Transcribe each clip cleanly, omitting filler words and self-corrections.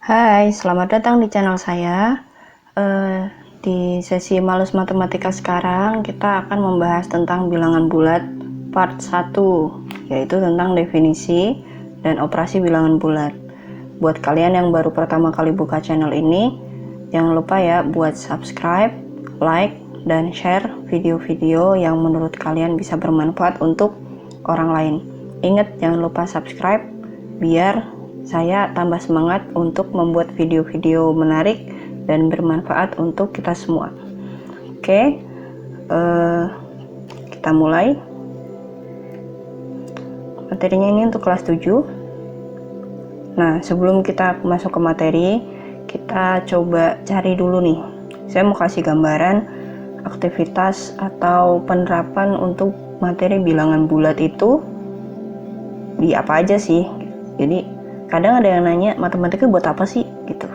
Hai, selamat datang di channel saya. Di sesi Males Matematika sekarang, kita akan membahas tentang bilangan bulat part 1, yaitu tentang definisi dan operasi bilangan bulat. Buat kalian yang baru pertama kali buka channel ini, jangan lupa ya buat subscribe, like, dan share video-video yang menurut kalian bisa bermanfaat untuk orang lain. Ingat, jangan lupa subscribe biar saya tambah semangat untuk membuat video-video menarik dan bermanfaat untuk kita semua. Oke, kita mulai. Materinya ini untuk kelas 7. Nah, sebelum kita masuk ke materi, kita coba cari dulu nih. Saya mau kasih gambaran aktivitas atau penerapan untuk materi bilangan bulat itu di apa aja sih. Jadi kadang ada yang nanya, matematika buat apa sih gitu.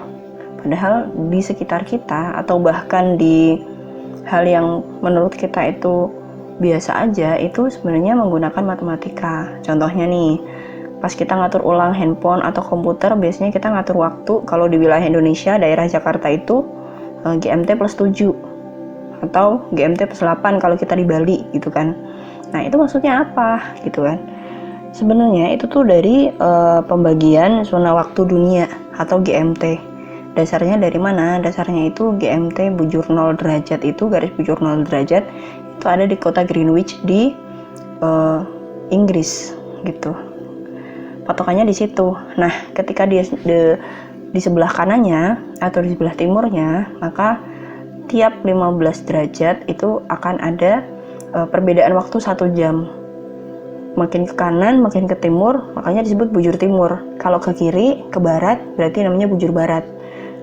Padahal di sekitar kita atau bahkan di hal yang menurut kita itu biasa aja, itu sebenarnya menggunakan matematika. Contohnya nih, pas kita ngatur ulang handphone atau komputer, biasanya kita ngatur waktu. Kalau di wilayah Indonesia, daerah Jakarta itu GMT plus 7 atau GMT plus 8 kalau kita di Bali gitu kan. Nah, itu maksudnya apa gitu kan. Sebenarnya itu tuh dari pembagian zona waktu dunia atau GMT. Dasarnya dari mana? Dasarnya itu GMT bujur 0 derajat itu, garis bujur 0 derajat itu ada di kota Greenwich di Inggris gitu. Patokannya di situ. Nah, ketika di sebelah kanannya atau di sebelah timurnya, maka tiap 15 derajat itu akan ada perbedaan waktu 1 jam. Makin ke kanan, makin ke timur, makanya disebut bujur timur. Kalau ke kiri, ke barat, berarti namanya bujur barat.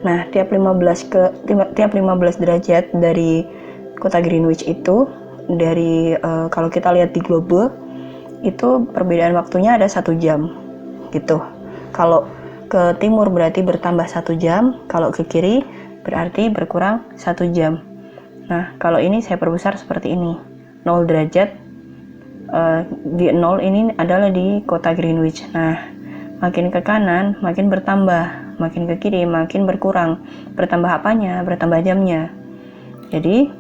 Nah, tiap 15 derajat dari kota Greenwich itu, dari kalau kita lihat di globe, itu perbedaan waktunya ada 1 jam, gitu. Kalau ke timur berarti bertambah 1 jam, kalau ke kiri berarti berkurang 1 jam. Nah, kalau ini saya perbesar seperti ini, 0 derajat. Di 0 ini adalah di kota Greenwich. Nah, makin ke kanan makin bertambah, makin ke kiri makin berkurang. Bertambah apanya? Bertambah jamnya. Jadi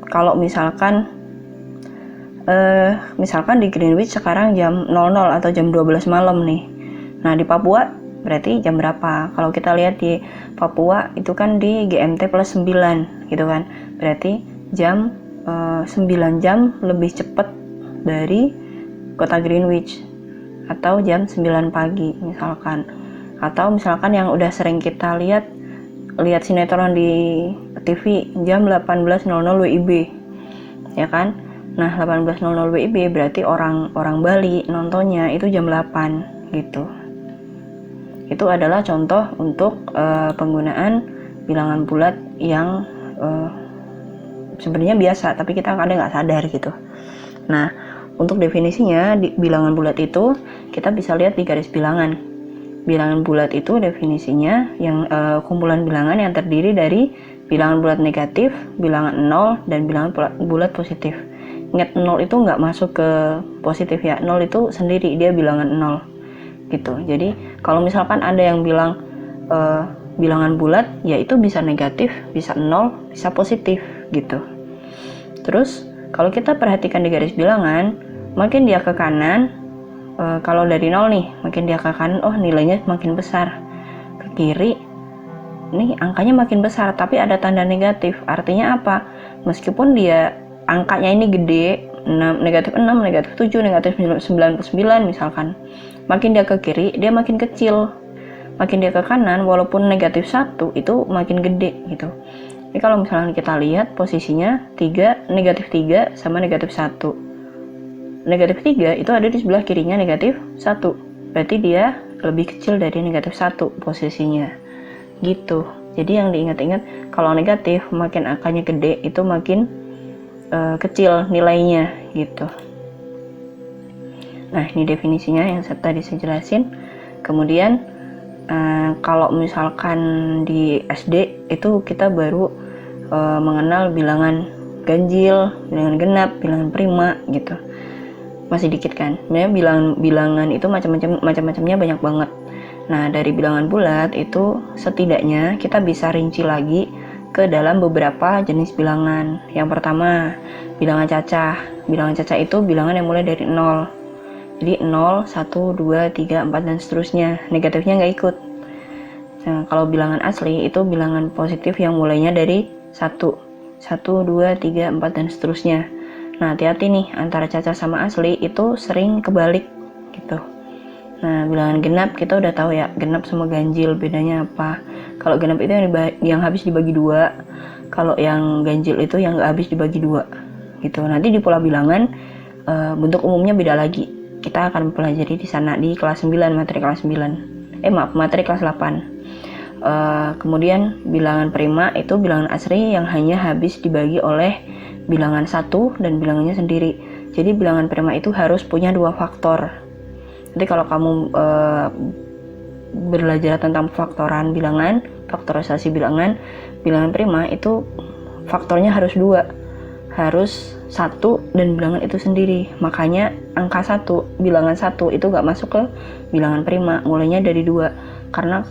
kalau misalkan di Greenwich sekarang jam 00 atau jam 12 malam nih. Nah, di Papua berarti jam berapa? Kalau kita lihat di Papua itu kan di GMT plus 9 gitu kan. Berarti jam 9 jam lebih cepat dari kota Greenwich, atau jam 9 pagi misalkan. Atau misalkan yang udah sering kita lihat sinetron di TV jam 18.00 WIB ya kan. Nah, 18.00 WIB berarti orang Bali nontonnya itu jam 8 gitu. Itu adalah contoh untuk penggunaan bilangan bulat yang sebenarnya biasa, tapi kita kadang nggak sadar gitu. Nah, untuk definisinya di bilangan bulat itu kita bisa lihat di garis bilangan. Bilangan bulat itu definisinya yang kumpulan bilangan yang terdiri dari bilangan bulat negatif, bilangan 0, dan bilangan bulat positif. Ingat, 0 itu nggak masuk ke positif ya, 0 itu sendiri, dia bilangan 0 gitu. Jadi kalau misalkan ada yang bilang bilangan bulat, yaitu bisa negatif, bisa 0, bisa positif gitu. Terus kalau kita perhatikan di garis bilangan, makin dia ke kanan, kalau dari 0 nih, makin dia ke kanan, oh nilainya makin besar. Ke kiri, nih angkanya makin besar, tapi ada tanda negatif. Artinya apa? Meskipun dia angkanya ini gede, negatif 6, negatif 7, negatif 99 misalkan, makin dia ke kiri, dia makin kecil. Makin dia ke kanan, walaupun negatif 1, itu makin gede gitu. Jadi kalau misalnya kita lihat posisinya 3, negatif 3 sama negatif 1. Negatif 3 itu ada di sebelah kirinya negatif 1. Berarti dia lebih kecil dari negatif 1 posisinya. Gitu. Jadi yang diingat-ingat, kalau negatif makin angkanya gede, itu makin kecil nilainya gitu. Nah, ini definisinya yang tadi saya jelasin. Kemudian kalau misalkan di SD itu kita baru mengenal bilangan ganjil, bilangan genap, bilangan prima gitu. masih dikit kan. Sebenarnya bilangan itu macam-macamnya banyak banget. Nah, dari bilangan bulat itu setidaknya kita bisa rinci lagi ke dalam beberapa jenis bilangan. Yang pertama, bilangan cacah. Bilangan cacah itu bilangan yang mulai dari 0. Jadi 0, 1, 2, 3, 4 dan seterusnya. Negatifnya nggak ikut. Nah, kalau bilangan asli itu bilangan positif yang mulainya dari 1, 2, 3, 4 dan seterusnya. Nah, hati-hati nih, antara cacah sama asli itu sering kebalik gitu. Nah, bilangan genap kita udah tahu ya, genap sama ganjil bedanya apa. Kalau genap itu yang habis dibagi 2, kalau yang ganjil itu yang nggak habis dibagi 2 gitu. Nanti di pola bilangan bentuk umumnya beda lagi. Kita akan pelajari di sana di kelas 9, materi kelas 9. Materi kelas 8. Kemudian bilangan prima itu bilangan asli yang hanya habis dibagi oleh bilangan 1 dan bilangannya sendiri. Jadi bilangan prima itu harus punya 2 faktor. Jadi kalau kamu belajar tentang faktoran bilangan, faktorisasi bilangan prima itu faktornya harus 2, harus 1 dan bilangan itu sendiri. Makanya angka 1, bilangan 1 itu gak masuk ke bilangan prima, mulainya dari 2. Karena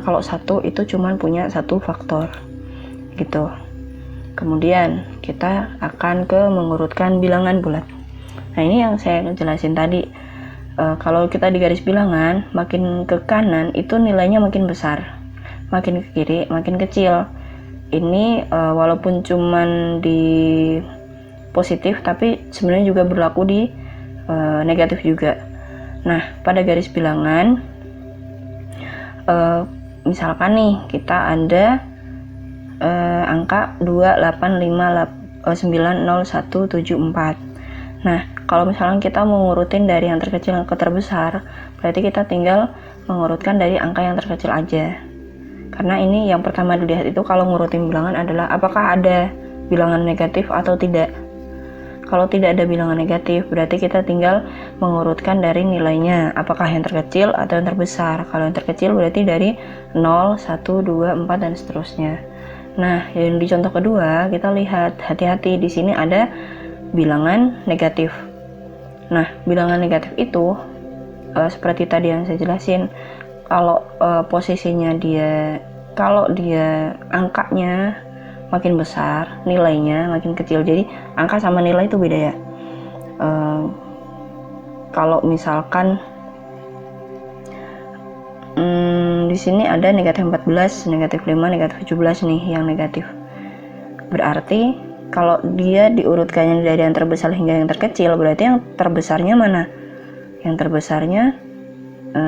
kalau 1 itu cuman punya 1 faktor gitu. Kemudian kita akan ke mengurutkan bilangan bulat. Nah, ini yang saya jelasin tadi. Kalau kita di garis bilangan, makin ke kanan itu nilainya makin besar, makin ke kiri makin kecil. Ini walaupun cuman di positif, tapi sebenarnya juga berlaku di negatif juga. Nah, pada garis bilangan, misalkan nih kita ada angka 285901774. Nah, kalau misalnya kita mau ngurutin dari yang terkecil ke terbesar, berarti kita tinggal mengurutkan dari angka yang terkecil aja. Karena ini yang pertama dilihat itu kalau ngurutin bilangan adalah apakah ada bilangan negatif atau tidak. Kalau tidak ada bilangan negatif, berarti kita tinggal mengurutkan dari nilainya, apakah yang terkecil atau yang terbesar. Kalau yang terkecil berarti dari 0, 1, 2, 4 dan seterusnya. Nah, yang di contoh kedua, kita lihat hati-hati di sini ada bilangan negatif. Nah, bilangan negatif itu seperti tadi yang saya jelasin, kalau posisinya kalau dia angkanya makin besar, nilainya makin kecil. Jadi angka sama nilai itu beda ya. Kalau misalkan di sini ada negatif 14, negatif 5, negatif 17 nih yang negatif. Berarti kalau dia diurutkannya dari yang terbesar hingga yang terkecil, berarti yang terbesarnya mana? Yang terbesarnya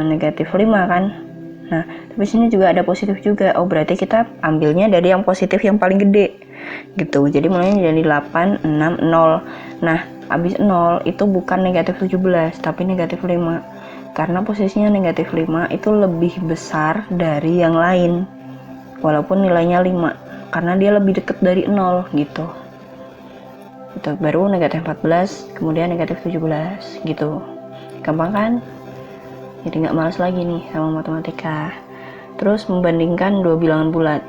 negatif 5 kan? Nah, tapi sini juga ada positif juga. Oh, berarti kita ambilnya dari yang positif yang paling gede gitu. Jadi mulainya dari 8, 6, 0. Nah, habis 0 itu bukan negatif 17, tapi negatif 5. Karena posisinya negatif 5 itu lebih besar dari yang lain. Walaupun nilainya 5, karena dia lebih dekat dari 0 gitu. Itu baru negatif 14, kemudian negatif 17 gitu. Gampang kan? Jadi nggak malas lagi nih sama matematika. Terus membandingkan dua bilangan bulat.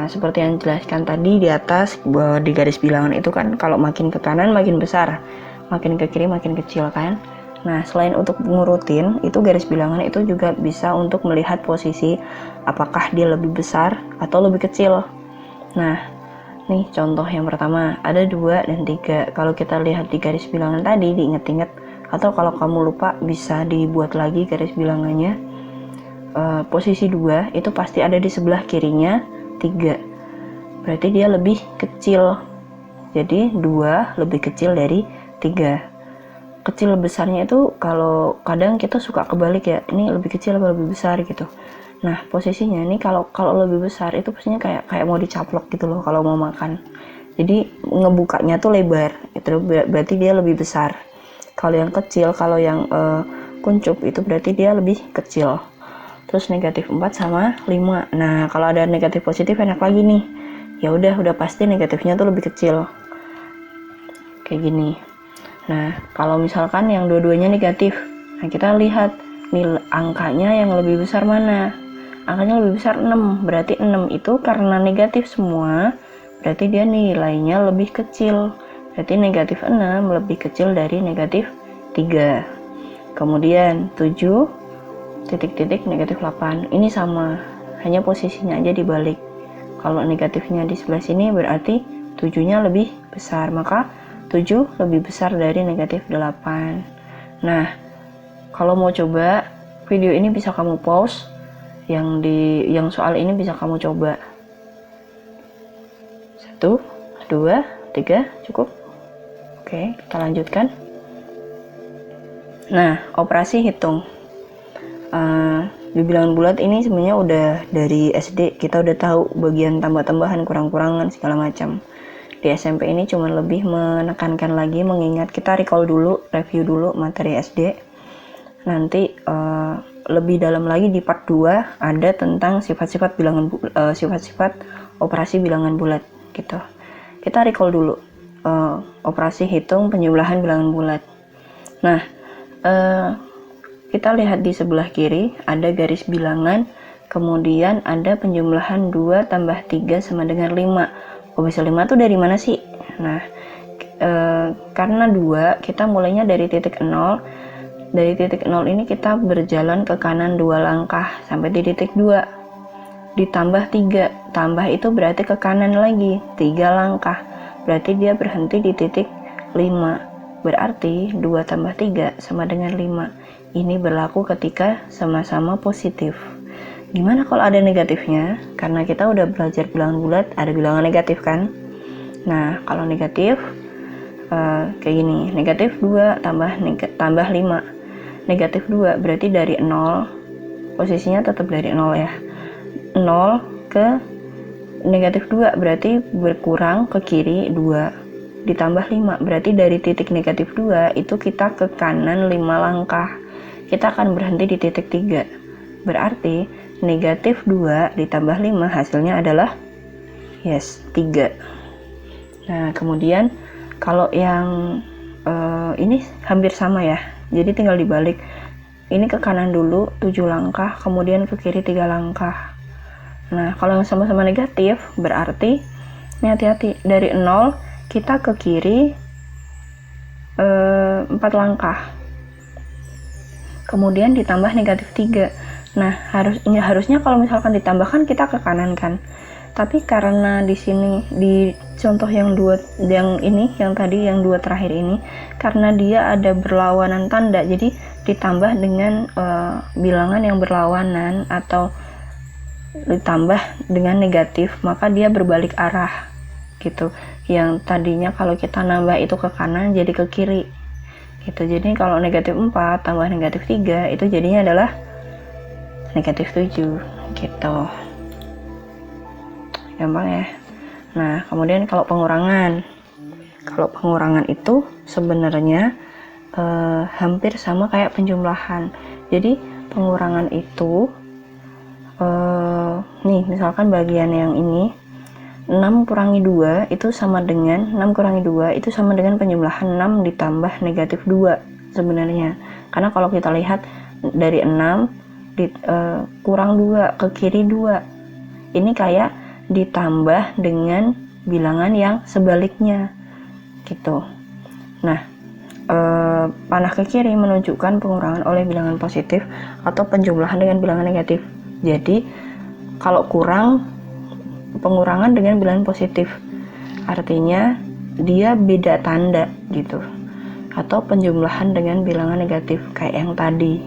Seperti yang jelaskan tadi di atas, bahwa di garis bilangan itu kan kalau makin ke kanan makin besar, makin ke kiri makin kecil kan. Nah, selain untuk ngurutin, itu garis bilangan itu juga bisa untuk melihat posisi apakah dia lebih besar atau lebih kecil. Nah, nih contoh yang pertama, ada 2 dan 3. Kalau kita lihat di garis bilangan tadi, diinget-inget, atau kalau kamu lupa bisa dibuat lagi garis bilangannya. Posisi 2 itu pasti ada di sebelah kirinya 3. Berarti dia lebih kecil. Jadi 2 lebih kecil dari 3. Kecil besarnya itu kalau kadang kita suka kebalik ya, ini lebih kecil atau lebih besar gitu. Nah, posisinya ini kalau lebih besar itu pastinya kayak mau dicaplok gitu loh kalau mau makan. Jadi ngebukanya tuh lebar, itu berarti dia lebih besar. Kalau yang kecil, kalau yang kuncup itu berarti dia lebih kecil. Terus negatif 4 sama 5. Nah, kalau ada negatif positif enak lagi nih. Ya udah pasti negatifnya tuh lebih kecil. Kayak gini. Nah, kalau misalkan yang dua-duanya negatif, nah kita lihat nilai angkanya yang lebih besar mana. Angkanya lebih besar 6, berarti 6 itu karena negatif semua, berarti dia nilainya lebih kecil. berarti negatif 6 lebih kecil dari negatif 3. Kemudian 7 titik-titik negatif 8, ini sama, hanya posisinya aja dibalik. Kalau negatifnya di sebelah sini berarti 7-nya lebih besar, maka 7 lebih besar dari negatif 8. Nah, kalau mau coba video ini bisa kamu pause, yang soal ini bisa kamu coba. 1, 2, 3, cukup. Oke, kita lanjutkan. Nah, operasi hitung. Di bilangan bulat ini sebenarnya udah dari SD kita udah tahu bagian tambah-tambahan, kurang-kurangan segala macam. Di SMP ini cuma lebih menekankan lagi, mengingat, kita recall dulu, review dulu materi SD. Nanti lebih dalam lagi di part 2 ada tentang sifat-sifat sifat-sifat operasi bilangan bulat gitu. Kita recall dulu operasi hitung penjumlahan bilangan bulat. Nah, kita lihat di sebelah kiri ada garis bilangan, kemudian ada penjumlahan 2 tambah 3 sama dengan 5. Kok bisa 5 tuh dari mana sih? Nah, karena 2, kita mulainya dari titik 0. Dari titik 0 ini kita berjalan ke kanan 2 langkah sampai di titik 2. Ditambah 3, tambah itu berarti ke kanan lagi 3 langkah. Berarti dia berhenti di titik 5. Berarti 2 tambah 3 sama dengan 5. Ini berlaku ketika sama-sama positif. Gimana kalau ada negatifnya? Karena kita udah belajar bilangan bulat, ada bilangan negatif kan? Nah, kalau negatif kayak gini, negatif 2 tambah 5. Negatif 2 berarti dari 0, posisinya tetap dari 0 ya. 0 ke negatif 2 berarti berkurang ke kiri 2. Ditambah 5 berarti dari titik negatif 2 itu kita ke kanan 5 langkah. Kita akan berhenti di titik 3. Berarti negatif 2 ditambah 5 hasilnya adalah 3. Nah, kemudian kalau yang ini hampir sama ya, jadi tinggal dibalik. Ini ke kanan dulu 7 langkah, kemudian ke kiri 3 langkah. Nah, kalau yang sama-sama negatif berarti ini hati-hati, dari 0 kita ke kiri 4 langkah, kemudian ditambah negatif 3. Nah, harusnya kalau misalkan ditambahkan kita ke kanan kan. Tapi karena di sini di contoh yang tadi yang 2 terakhir ini, karena dia ada berlawanan tanda, jadi ditambah dengan bilangan yang berlawanan atau ditambah dengan negatif, maka dia berbalik arah gitu. Yang tadinya kalau kita nambah itu ke kanan jadi ke kiri gitu. Jadi kalau negatif 4 tambah negatif 3 itu jadinya adalah negatif 7 gitu. Gampang ya. Nah, kemudian kalau pengurangan itu sebenarnya hampir sama kayak penjumlahan. Jadi pengurangan itu nih misalkan bagian yang ini 6 kurangi 2 itu sama dengan penjumlahan 6 ditambah negatif 2 sebenarnya. Karena kalau kita lihat dari 6 kurang 2 ke kiri 2, ini kayak ditambah dengan bilangan yang sebaliknya gitu. Nah, panah ke kiri menunjukkan pengurangan oleh bilangan positif atau penjumlahan dengan bilangan negatif. Jadi kalau kurang, pengurangan dengan bilangan positif, artinya dia beda tanda gitu. Atau penjumlahan dengan bilangan negatif kayak yang tadi.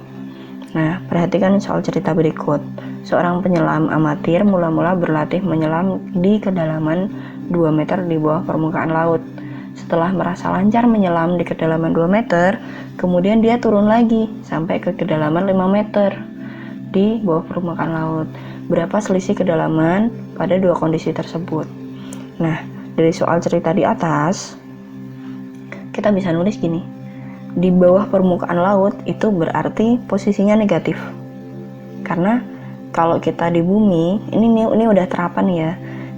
Nah, perhatikan soal cerita berikut. Seorang penyelam amatir mula-mula berlatih menyelam di kedalaman 2 meter di bawah permukaan laut. Setelah merasa lancar menyelam di kedalaman 2 meter, kemudian dia turun lagi sampai ke kedalaman 5 meter di bawah permukaan laut. Berapa selisih kedalaman pada 2 kondisi tersebut? Nah, dari soal cerita di atas, kita bisa nulis gini. Di bawah permukaan laut itu berarti posisinya negatif. Karena kalau kita di bumi, ini udah terapan ya.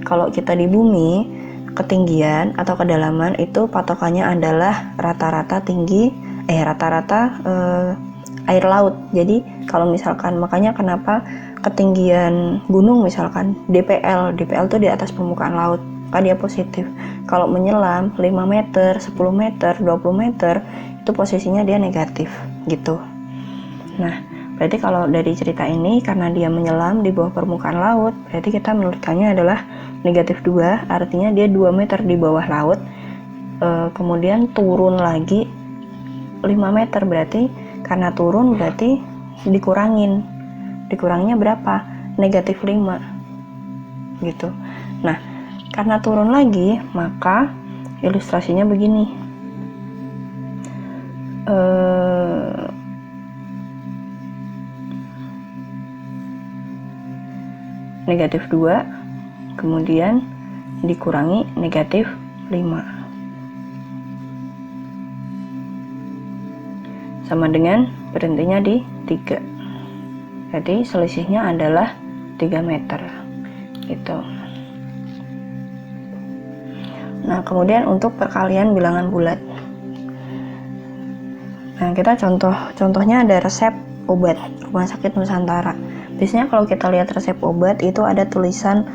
Kalau kita di bumi, ketinggian atau kedalaman itu patokannya adalah rata-rata air laut. Jadi kalau misalkan, makanya kenapa ketinggian gunung misalkan DPL itu di atas permukaan laut maka dia positif. Kalau menyelam 5 meter, 10 meter, 20 meter, itu posisinya dia negatif gitu. Nah, berarti kalau dari cerita ini, karena dia menyelam di bawah permukaan laut, berarti kita menurutkannya adalah negatif 2, artinya dia 2 meter di bawah laut, kemudian turun lagi 5 meter, berarti karena turun berarti dikuranginya berapa? Negatif 5 gitu. Nah, karena turun lagi, maka ilustrasinya begini. Negatif 2 kemudian dikurangi negatif 5 sama dengan berhentinya di 3. Jadi selisihnya adalah 3 meter gitu. Nah, kemudian untuk perkalian bilangan bulat. Nah, kita contohnya ada resep obat Rumah Sakit Nusantara. Biasanya kalau kita lihat resep obat itu ada tulisan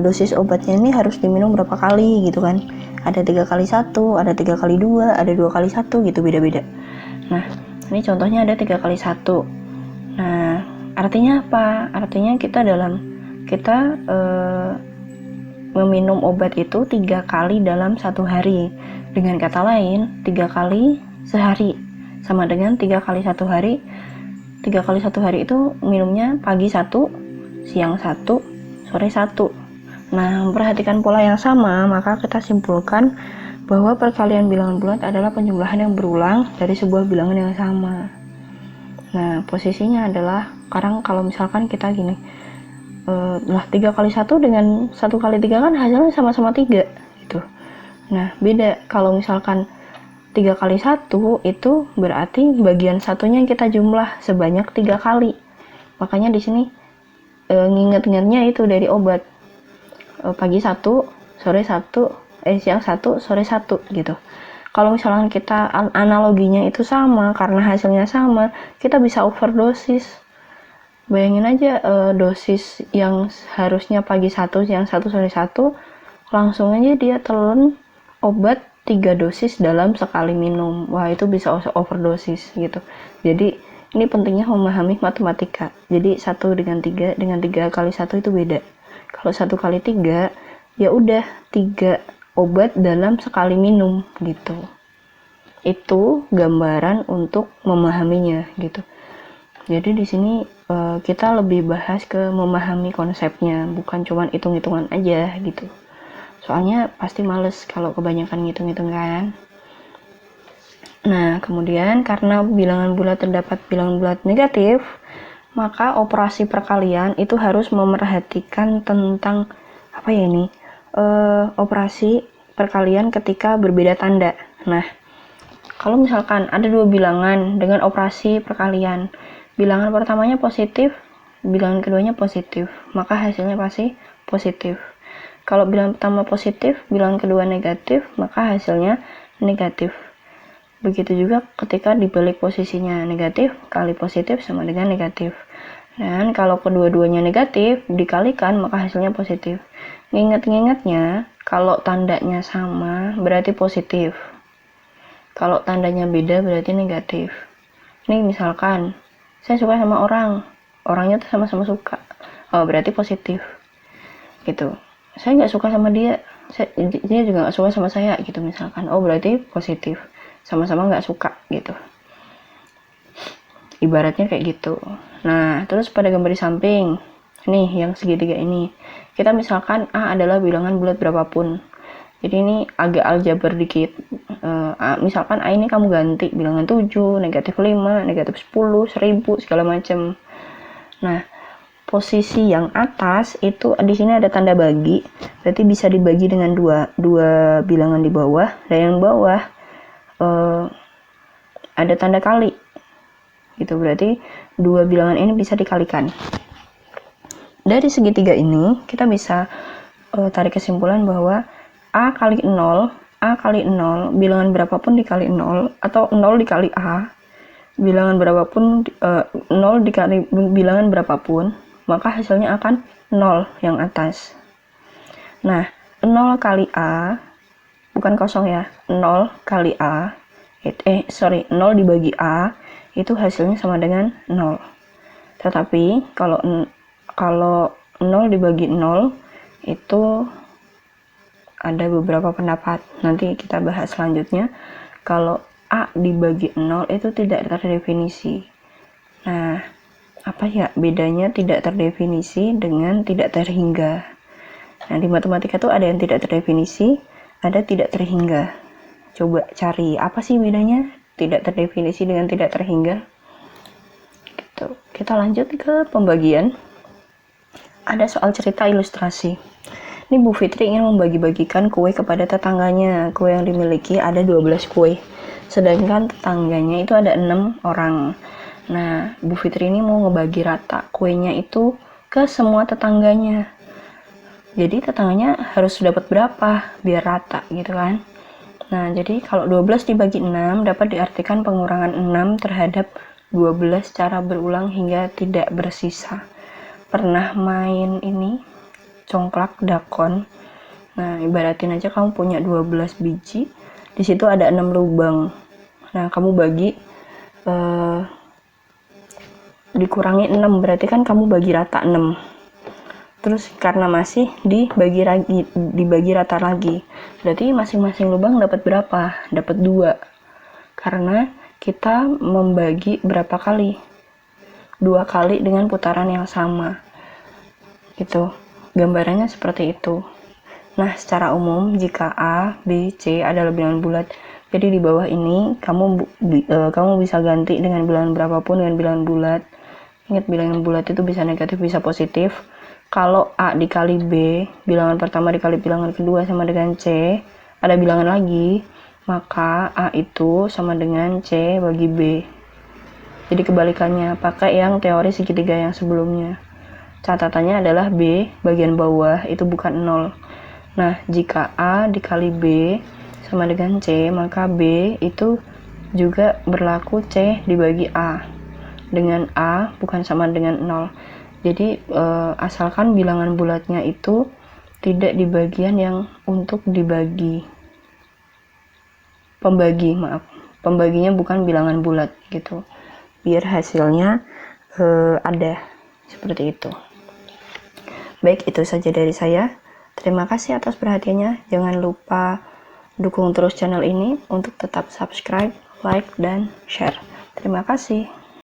dosis obatnya ini harus diminum berapa kali gitu kan. Ada 3 kali 1, ada 3 kali 2, ada 2 kali 1 gitu, beda-beda. Nah, ini contohnya ada 3 kali 1. Nah, artinya apa? Artinya kita meminum obat itu 3 kali dalam 1 hari. Dengan kata lain, 3 kali sehari. Sama dengan 3 kali 1 hari. 3 kali 1 hari itu minumnya pagi 1, siang 1, sore 1. Nah, memperhatikan pola yang sama, maka kita simpulkan bahwa perkalian bilangan bulat adalah penjumlahan yang berulang dari sebuah bilangan yang sama. Nah, posisinya adalah sekarang kalau misalkan kita gini, 3 kali 1 dengan 1 kali 3 kan hasilnya sama-sama 3 gitu. Nah, beda kalau misalkan 3 kali 1 itu berarti bagian satunya kita jumlah sebanyak 3 kali. Makanya di sini nginget-ingetnya itu dari obat. Pagi 1, sore 1, siang 1, sore 1 gitu. Kalau misalkan kita analoginya itu sama, karena hasilnya sama, kita bisa overdosis. Bayangin aja dosis yang harusnya pagi 1, siang 1, sore 1, langsung aja dia telan obat 3 dosis dalam sekali minum. Wah, itu bisa overdosis gitu. Jadi ini pentingnya memahami matematika. Jadi 1 dengan 3 kali 1 itu beda. Kalau 1 kali 3 ya udah 3 obat dalam sekali minum gitu. Itu gambaran untuk memahaminya gitu. Jadi di sini kita lebih bahas ke memahami konsepnya, bukan cuma hitung-hitungan aja gitu. Soalnya pasti males kalau kebanyakan ngitung-ngitung kan. Nah, kemudian karena bilangan bulat terdapat bilangan bulat negatif, maka operasi perkalian itu harus memerhatikan tentang apa ya ini? Operasi perkalian ketika berbeda tanda. Nah, kalau misalkan ada 2 bilangan dengan operasi perkalian, bilangan pertamanya positif, bilangan keduanya positif, maka hasilnya pasti positif. Kalau bilangan pertama positif, bilangan kedua negatif, maka hasilnya negatif. Begitu juga ketika dibalik posisinya, negatif kali positif sama dengan negatif. Dan kalau kedua-duanya negatif, dikalikan maka hasilnya positif. Nginget-ngingetnya, kalau tandanya sama berarti positif. Kalau tandanya beda berarti negatif. Ini misalkan, saya suka sama orangnya tuh sama-sama suka. Oh, berarti positif. Gitu. Saya nggak suka sama dia, dia juga nggak suka sama saya gitu misalkan. Oh, berarti positif. Sama-sama nggak suka gitu. Ibaratnya kayak gitu. Nah, terus pada gambar di samping, nih yang segitiga ini. Kita misalkan A adalah bilangan bulat berapapun. Jadi ini agak aljabar dikit. Misalkan A ini kamu ganti bilangan 7, negatif 5, negatif 10, 1000, segala macam. Nah, posisi yang atas itu di sini ada tanda bagi, berarti bisa dibagi dengan dua bilangan di bawah, dan yang bawah ada tanda kali. Gitu, berarti 2 bilangan ini bisa dikalikan. Dari segitiga ini kita bisa tarik kesimpulan bahwa A kali 0, bilangan berapapun dikali 0, atau 0 dikali A, bilangan berapapun, 0 dikali bilangan berapapun, maka hasilnya akan 0 yang atas. Nah, 0 kali A, bukan kosong ya, 0 kali A, 0 dibagi A, itu hasilnya sama dengan 0. Tetapi kalau 0 dibagi 0 itu ada beberapa pendapat. Nanti kita bahas selanjutnya. Kalau A dibagi 0 itu tidak terdefinisi. Nah, apa ya bedanya tidak terdefinisi dengan tidak terhingga? Nah, di matematika tuh ada yang tidak terdefinisi, ada tidak terhingga. Coba cari apa sih bedanya tidak terdefinisi dengan tidak terhingga. Gitu. Kita lanjut ke pembagian. Ada soal cerita ilustrasi. Ini Bu Fitri ingin membagi-bagikan kue kepada tetangganya. Kue yang dimiliki ada 12 kue. Sedangkan tetangganya itu ada 6 orang. Nah, Bu Fitri ini mau ngebagi rata kuenya itu ke semua tetangganya. Jadi tetangganya harus dapat berapa biar rata gitu kan. Nah, jadi kalau 12 dibagi 6 dapat diartikan pengurangan 6 terhadap 12 secara berulang hingga tidak bersisa. Pernah main ini congklak dakon? Nah, ibaratin aja kamu punya 12 biji, di situ ada 6 lubang. Nah, kamu bagi dikurangi 6, berarti kan kamu bagi rata 6. Terus karena masih dibagi rata lagi, berarti masing-masing lubang dapat berapa? Dapat 2. Karena kita membagi berapa kali? 2 kali dengan putaran yang sama. Gitu. Gambarannya seperti itu. Nah, secara umum jika A, B, C adalah bilangan bulat, jadi di bawah ini kamu bisa ganti dengan bilangan berapapun dengan bilangan bulat. Ingat, bilangan bulat itu bisa negatif, bisa positif. Kalau A dikali B, bilangan pertama dikali bilangan kedua sama dengan C, ada bilangan lagi, maka A itu sama dengan C bagi B. Jadi kebalikannya, pakai yang teori segitiga yang sebelumnya. Catatannya adalah B bagian bawah itu bukan 0. Nah, jika A dikali B sama dengan C, maka B itu juga berlaku C dibagi A. Dengan A bukan sama dengan 0. Jadi asalkan bilangan bulatnya itu tidak di bagian yang untuk dibagi. Pembaginya bukan bilangan bulat gitu. Biar hasilnya ada seperti itu. Baik, itu saja dari saya. Terima kasih atas perhatiannya. Jangan lupa dukung terus channel ini untuk tetap subscribe, like, dan share. Terima kasih.